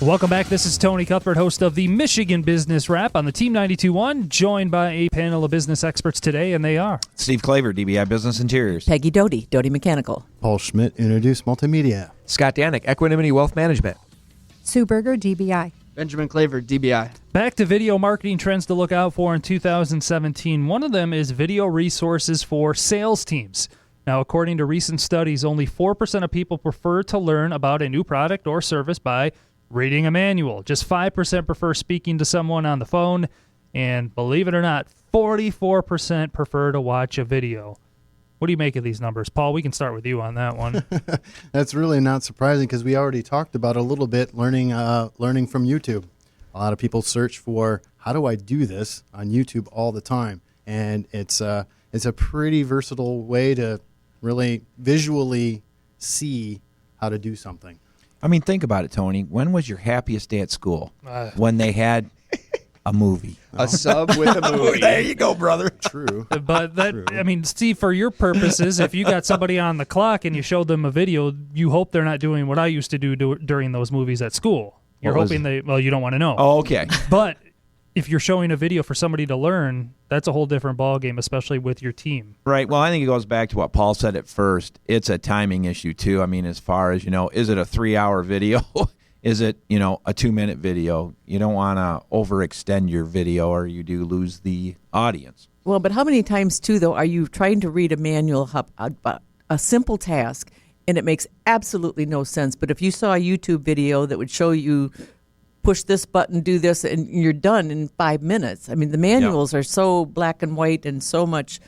Welcome back. This is Tony Cuthbert, host of the Michigan Business Wrap on the Team 92.1, joined by a panel of business experts today, and they are Steve Claver, DBI Business Interiors. Peggy Doty, Doty Mechanical. Paul Schmidt, UnoDeuce Multimedia. Scott Danik, Equanimity Wealth Management. Sue Berger, DBI. Benjamin Claver, DBI. back to video marketing trends to look out for in 2017. One of them is video resources for sales teams. Now, according to recent studies, only 4% of people prefer to learn about a new product or service by reading a manual. Just 5% prefer speaking to someone on the phone. And believe it or not, 44% prefer to watch a video. What do you make of these numbers? Paul, we can start with you on that one. That's really not surprising because we already talked about a little bit learning from YouTube. A lot of people search for, how do I do this on YouTube all the time? And it's a pretty versatile way to really visually see how to do something. I mean, think about it, Tony. When was your happiest day at school? When they had a movie. A sub with a movie. There you go, brother. True. But that, True. I mean, Steve, for your purposes, if you got somebody on the clock and you showed them a video, you hope they're not doing what I used to do during those movies at school. You're hoping you don't want to know. Oh, okay. But if you're showing a video for somebody to learn, that's a whole different ballgame, especially with your team. Right. Well, I think it goes back to what Paul said at first. It's a timing issue, too. I mean, as far as, is it a 3-hour video? Is it, a 2-minute video? You don't want to overextend your video or you do lose the audience. Well, but how many times, too, though, are you trying to read a manual about a simple task, and it makes absolutely no sense? But if you saw a YouTube video that would show you push this button, do this, and you're done in 5 minutes. I mean, the manuals are so black and white and so much.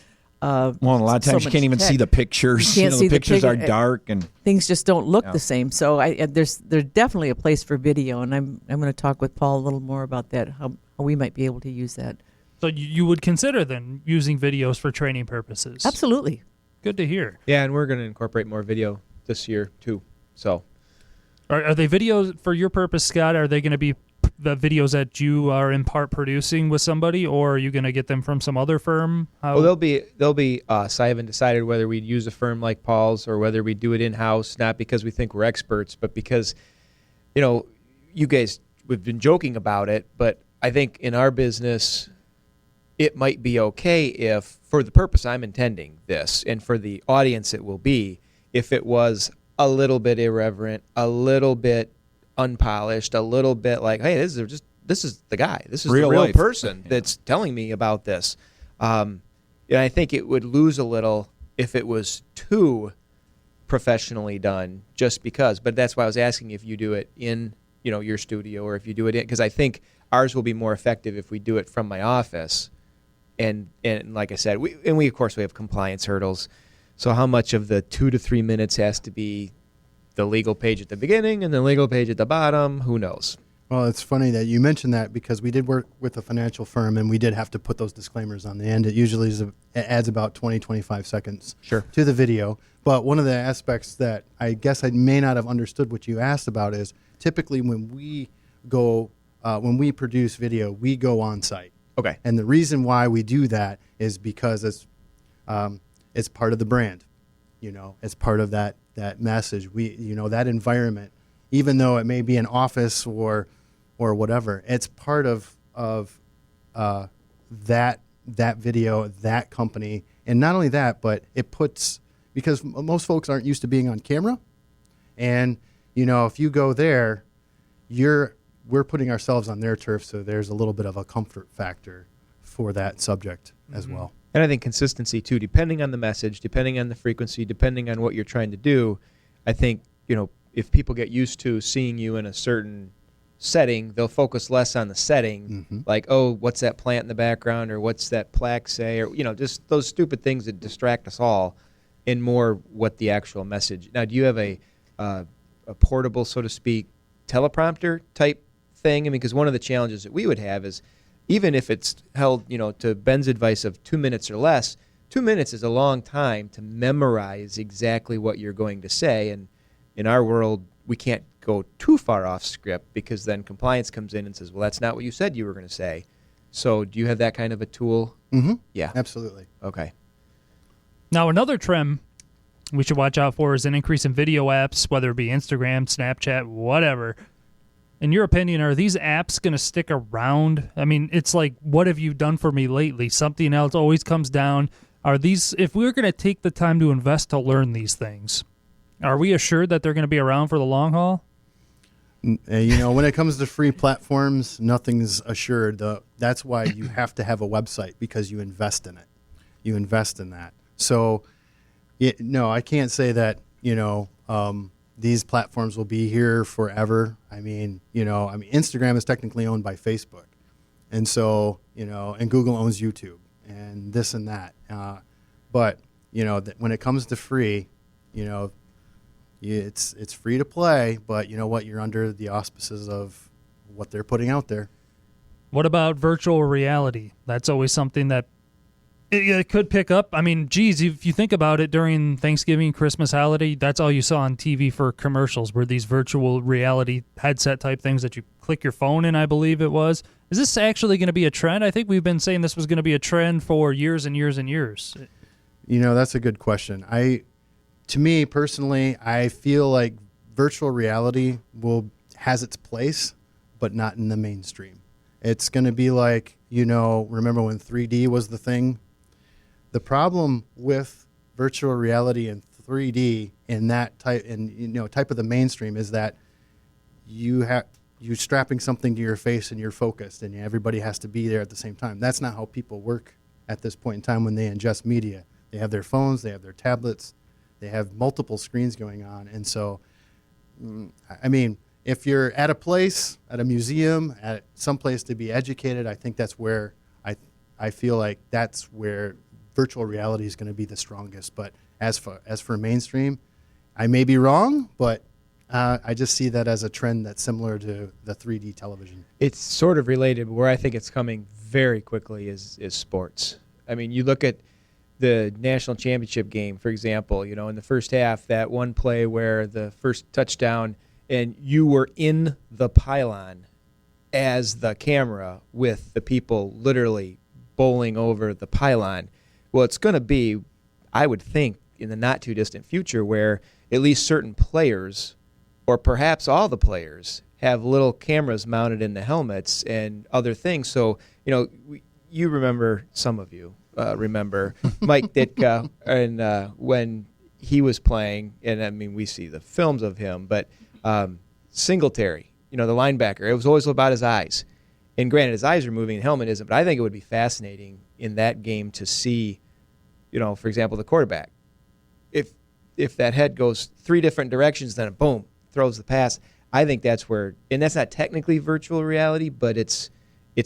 Well, a lot of times you can't even see the pictures. You can't see the pictures are picture. dark and Things just don't look the same. So there's definitely a place for video, and I'm going to talk with Paul a little more about that, how we might be able to use that. So you would consider then using videos for training purposes? Absolutely. Good to hear. Yeah, and we're going to incorporate more video this year, too. So, Are they videos for your purpose, Scott? Are they going to be the videos that you are in part producing with somebody, or are you going to get them from some other firm? well, they'll be us. I haven't decided whether we'd use a firm like Paul's or whether we do it in-house, not because we think we're experts, but because, you guys, we've been joking about it, but I think in our business, it might be okay if, for the purpose I'm intending this, and for the audience it will be, if it was a little bit irreverent, a little bit unpolished, a little bit like, hey, this is the guy. This is Real the real life. person that's telling me about this. And I think it would lose a little if it was too professionally done just because. But that's why I was asking if you do it in, your studio or if you do it in, because I think ours will be more effective if we do it from my office. And like I said, we of course we have compliance hurdles. So how much of the 2 to 3 minutes has to be the legal page at the beginning and the legal page at the bottom? Who knows? Well, it's funny that you mentioned that because we did work with a financial firm and we did have to put those disclaimers on the end. It usually it adds about 20, 25 seconds to the video. But one of the aspects that I guess I may not have understood what you asked about is typically when we produce video, we go on site. Okay. And the reason why we do that is because it's part of the brand. It's part of that message. That environment, even though it may be an office or whatever, it's part of that video, that company. And not only that, but it puts, because most folks aren't used to being on camera. And, if you go there, we're putting ourselves on their turf. So there's a little bit of a comfort factor for that subject as well. And I think consistency, too, depending on the message, depending on the frequency, depending on what you're trying to do, I think, if people get used to seeing you in a certain setting, they'll focus less on the setting, like, oh, what's that plant in the background, or what's that plaque say, or, just those stupid things that distract us all, and more what the actual message. Now, do you have a portable, so to speak, teleprompter type thing? I mean, because one of the challenges that we would have is, even if it's held, to Ben's advice of 2 minutes or less, 2 minutes is a long time to memorize exactly what you're going to say. And in our world, we can't go too far off script because then compliance comes in and says, well, that's not what you said you were going to say. So do you have that kind of a tool? Mm-hmm. Yeah. Absolutely. Okay. Now, another trend we should watch out for is an increase in video apps, whether it be Instagram, Snapchat, whatever. in your opinion, are these apps going to stick around? I mean, it's like, what have you done for me lately? Something else always comes down. Are these, if we're going to take the time to invest to learn these things, are we assured that they're going to be around for the long haul? When it comes to free platforms, nothing's assured. That's why you have to have a website, because you invest in it. You invest in that. So, I can't say that, these platforms will be here forever. I mean, Instagram is technically owned by Facebook. And so, and Google owns YouTube and this and that. But, when it comes to free, it's free to play, but you know what? You're under the auspices of what they're putting out there. What about virtual reality? That's always something that it could pick up. I mean, geez, if you think about it, during Thanksgiving, Christmas holiday, that's all you saw on TV for commercials were these virtual reality headset type things that you click your phone in, I believe it was. Is this actually going to be a trend? I think we've been saying this was going to be a trend for years and years and years. That's a good question. To me personally, I feel like virtual reality has its place, but not in the mainstream. It's going to be like, remember when 3D was the thing? The problem with virtual reality and 3D in that type of the mainstream is that you're strapping something to your face and you're focused and everybody has to be there at the same time. That's not how people work at this point in time when they ingest media. They have their phones, they have their tablets, they have multiple screens going on. And so, if you're at a place, at a museum, at some place to be educated, I think that's where I feel like that's where virtual reality is going to be the strongest. But as for mainstream, I may be wrong, but I just see that as a trend that's similar to the 3D television. It's sort of related, but where I think it's coming very quickly is sports. I mean, you look at the national championship game, for example, in the first half, that one play where the first touchdown and you were in the pylon as the camera with the people literally bowling over the pylon. Well, it's going to be, I would think, in the not too distant future where at least certain players, or perhaps all the players, have little cameras mounted in the helmets and other things. So, you remember, some of you remember Mike Ditka, and when he was playing, and we see the films of him, but Singletary, the linebacker, it was always about his eyes. And granted, his eyes are moving, the helmet isn't, but I think it would be fascinating in that game to see, for example, the quarterback. If that head goes three different directions, then boom, throws the pass. I think that's where, and that's not technically virtual reality, but it's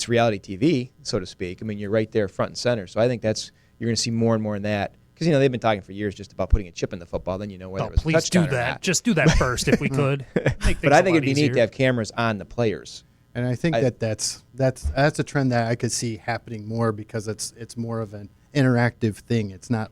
reality TV, so to speak. You're right there front and center. So I think you're going to see more and more in that. Because, they've been talking for years just about putting a chip in the football, then whether it was a touchdown or not. Please do that. Just do that first if we could. But I think it'd be neat to have cameras on the players. And I think that's a trend that I could see happening more because it's more of an interactive thing. It's not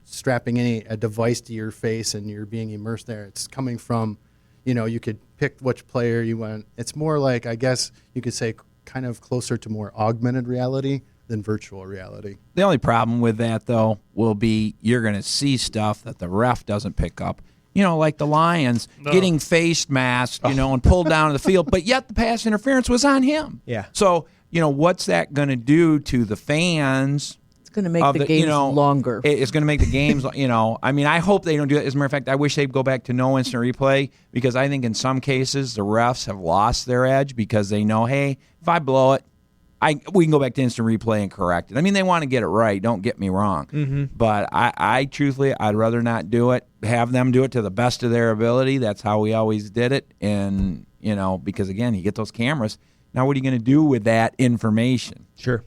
strapping a device to your face and you're being immersed there. It's coming from, you could pick which player you want. It's more like, I guess you could say, kind of closer to more augmented reality than virtual reality. The only problem with that, though, will be you're going to see stuff that the ref doesn't pick up. Like the Lions getting face masked, and pulled down to the field, but yet the pass interference was on him. Yeah. So, what's that going to do to the fans? It's going to make the games longer. It's going to make the games, I hope they don't do that. As a matter of fact, I wish they'd go back to no instant replay because I think in some cases the refs have lost their edge because they know, hey, if I blow it, we can go back to instant replay and correct it. They want to get it right. Don't get me wrong. But I truthfully, I'd rather not do it. Have them do it to the best of their ability. That's how we always did it. And, because, again, you get those cameras. Now what are you going to do with that information? Sure.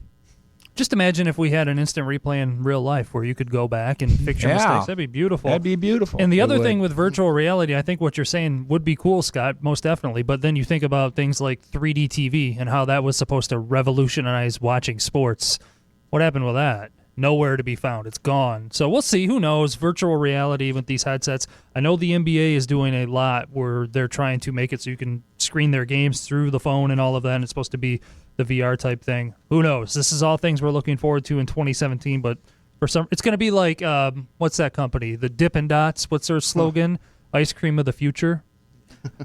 Just imagine if we had an instant replay in real life where you could go back and fix your mistakes. That'd be beautiful. That'd be beautiful. And the other thing with virtual reality, I think what you're saying would be cool, Scott, most definitely. But then you think about things like 3D TV and how that was supposed to revolutionize watching sports. What happened with that? Nowhere to be found. It's gone. So we'll see. Who knows? Virtual reality with these headsets. I know the NBA is doing a lot where they're trying to make it so you can screen their games through the phone and all of that. And it's supposed to be the VR type thing. Who knows? This is all things we're looking forward to in 2017. But for some, it's going to be like, what's that company? The Dippin' Dots. What's their slogan? Ice cream of the future.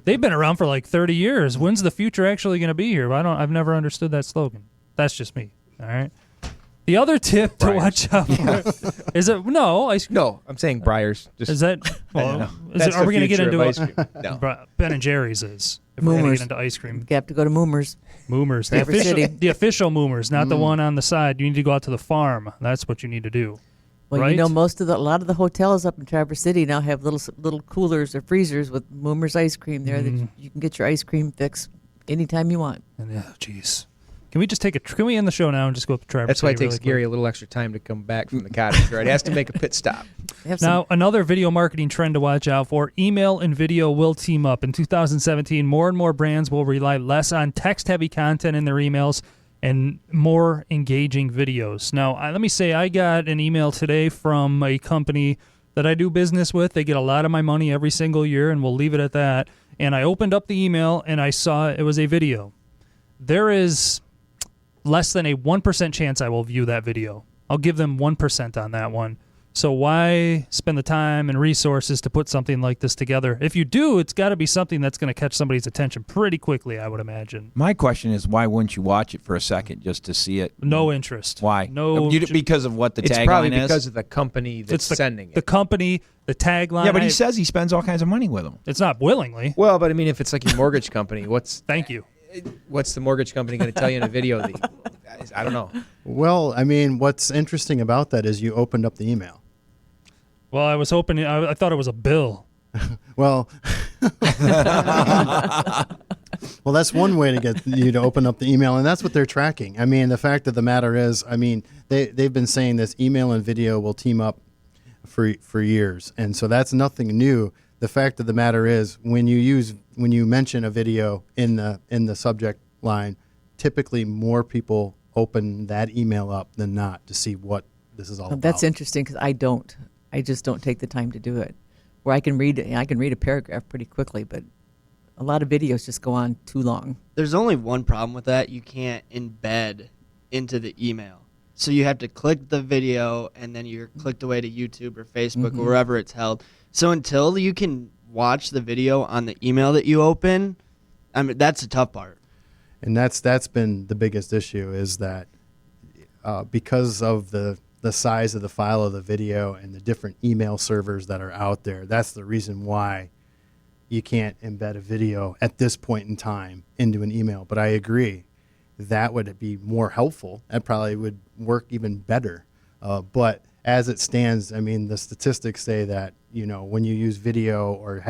They've been around for like 30 years. When's the future actually going to be here? I've never understood that slogan. That's just me. All right. The other tip to watch out for is it no? No, I'm saying Breyers. Just, Is that well? Are we going to get into ice cream? No. Ben and Jerry's is if we're going to Moomers. get into ice cream? You have to go to Moomers. Moomers, Traverse City. the official Moomers, not the one on the side. You need to go out to the farm. That's what you need to do. Well, right? you know, a lot of the hotels up in Traverse City now have little coolers or freezers with Moomers ice cream there that you can get your ice cream fix anytime you want. And jeez. Can we just can we end the show now and just go up to Traverse That's why it City takes really quick? Gary a little extra time to come back from the cottage, right? He has to make a pit stop. Now, another video marketing trend to watch out for, email and video will team up. In 2017, more and more brands will rely less on text-heavy content in their emails and more engaging videos. Now, let me say I got an email today from a company that I do business with. They get a lot of my money every single year, and we'll leave it at that. And I opened up the email, and I saw it was a video. There is less than a 1% chance I will view that video. I'll give them 1% on that one. So why spend the time and resources to put something like this together? If you do, it's got to be something that's going to catch somebody's attention pretty quickly, I would imagine. My question is, why wouldn't you watch it for a second just to see it? No interest. Why? No. Because of what the It's tagline probably is? because of the company that's sending it. The company, the tagline. Yeah, but he says he spends all kinds of money with them. It's not willingly. Well, but I mean, if it's like your mortgage company, Thank you. what's the mortgage company going to tell you in a video? I don't know. Well, I mean, what's interesting about that is you opened up the email. Well, I was hoping. I thought it was a bill. Well, well, that's one way to get you to open up the email, and that's what they're tracking. I mean, the fact of the matter is, I mean, they've been saying this email and video will team up for years, and so that's nothing new. The fact of the matter is, when you mention a video in the subject line, typically more people open that email up than not to see what this is all about. That's interesting because I don't. I just don't take the time to do it. Where I can read a paragraph pretty quickly, but a lot of videos just go on too long. There's only one problem with that. You can't embed into the email. So you have to click the video, and then you're clicked away to YouTube or Facebook or wherever it's held. So until you can watch the video on the email that you open, I mean, that's the tough part. And that's been the biggest issue is that because of the size of the file of the video and the different email servers that are out there, that's the reason why you can't embed a video at this point in time into an email. But I agree, that would be more helpful. That probably would work even better. But as it stands, I mean, the statistics say that, when you use video or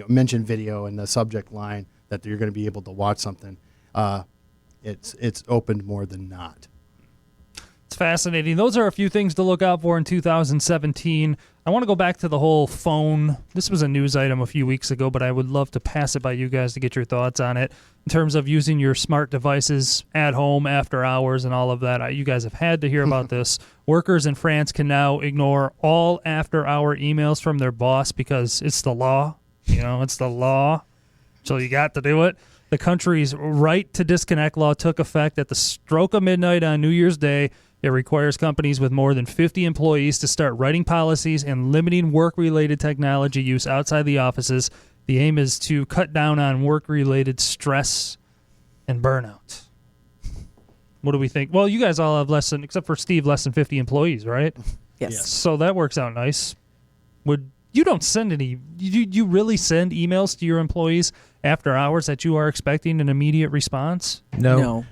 mention video in the subject line, that you're going to be able to watch something. It's opened more than not. It's fascinating. Those are a few things to look out for in 2017. I want to go back to the whole phone. This was a news item a few weeks ago, but I would love to pass it by you guys to get your thoughts on it in terms of using your smart devices at home, after hours, and all of that. You guys have had to hear about this. Workers in France can now ignore all after-hour emails from their boss because it's the law. It's the law. So you got to do it. The country's right to disconnect law took effect at the stroke of midnight on New Year's Day. It requires companies with more than 50 employees to start writing policies and limiting work-related technology use outside the offices. The aim is to cut down on work-related stress and burnout. What do we think? Well, you guys all have except for Steve, less than 50 employees, right? Yes. So that works out nice. You don't send any? You really send emails to your employees after hours that you are expecting an immediate response? No.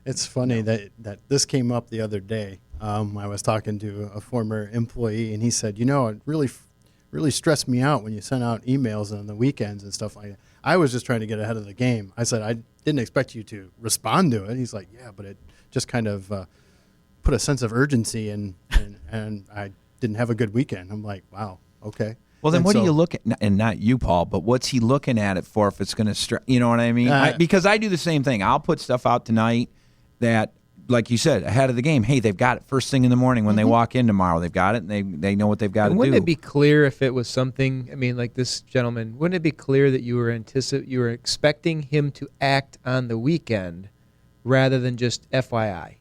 It's funny that this came up the other day. I was talking to a former employee, and he said, it really stressed me out when you sent out emails on the weekends and stuff like that. I was just trying to get ahead of the game. I said, I didn't expect you to respond to it. He's like, yeah, but it just kind of put a sense of urgency, and I didn't have a good weekend. I'm like, wow, okay. Well, then what do you look at, and not you, Paul, but what's he looking at it for if it's going to, you know what I mean? Because I do the same thing. I'll put stuff out tonight that, like you said, ahead of the game, hey, they've got it first thing in the morning when they walk in tomorrow. They've got it, and they know what they've got to do. Wouldn't it be clear if it was something, I mean, like this gentleman, wouldn't it be clear that you were expecting him to act on the weekend rather than just FYI?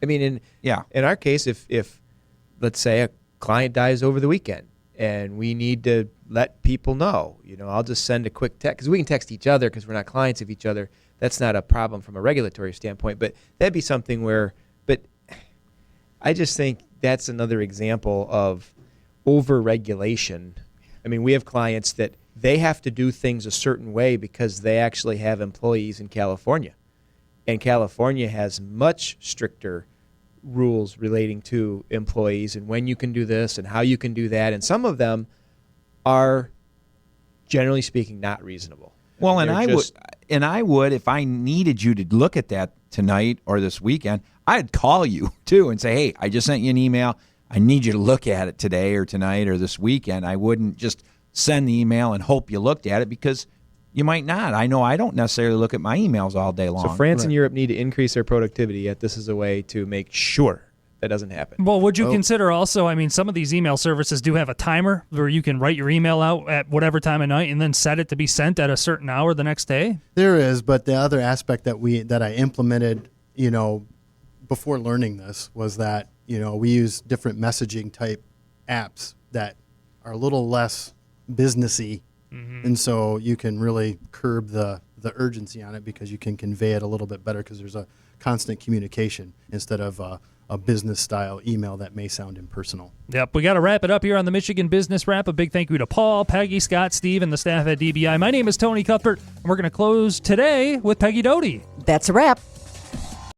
I mean, in our case, if let's say a client dies over the weekend, and we need to let people know. I'll just send a quick text, because we can text each other because we're not clients of each other. That's not a problem from a regulatory standpoint, but that'd be something where, but I just think that's another example of over-regulation. I mean, we have clients that they have to do things a certain way because they actually have employees in California. And California has much stricter rules relating to employees and when you can do this and how you can do that. And some of them are, generally speaking, not reasonable. Well, and I would, if I needed you to look at that tonight or this weekend, I'd call you too and say, hey, I just sent you an email. I need you to look at it today or tonight or this weekend. I wouldn't just send the email and hope you looked at it, because you might not. I know I don't necessarily look at my emails all day long. So France and Europe need to increase their productivity, yet this is a way to make sure that doesn't happen. Well, would you consider also, I mean, some of these email services do have a timer where you can write your email out at whatever time of night and then set it to be sent at a certain hour the next day? There is, but the other aspect that I implemented, before learning this was that, we use different messaging type apps that are a little less businessy. Mm-hmm. And so you can really curb the urgency on it, because you can convey it a little bit better, because there's a constant communication instead of a business style email that may sound impersonal. Yep, we got to wrap it up here on the Michigan Business Wrap. A big thank you to Paul, Peggy, Scott, Steve, and the staff at DBI. My name is Tony Cuthbert, and we're going to close today with Peggy Doty. That's a wrap.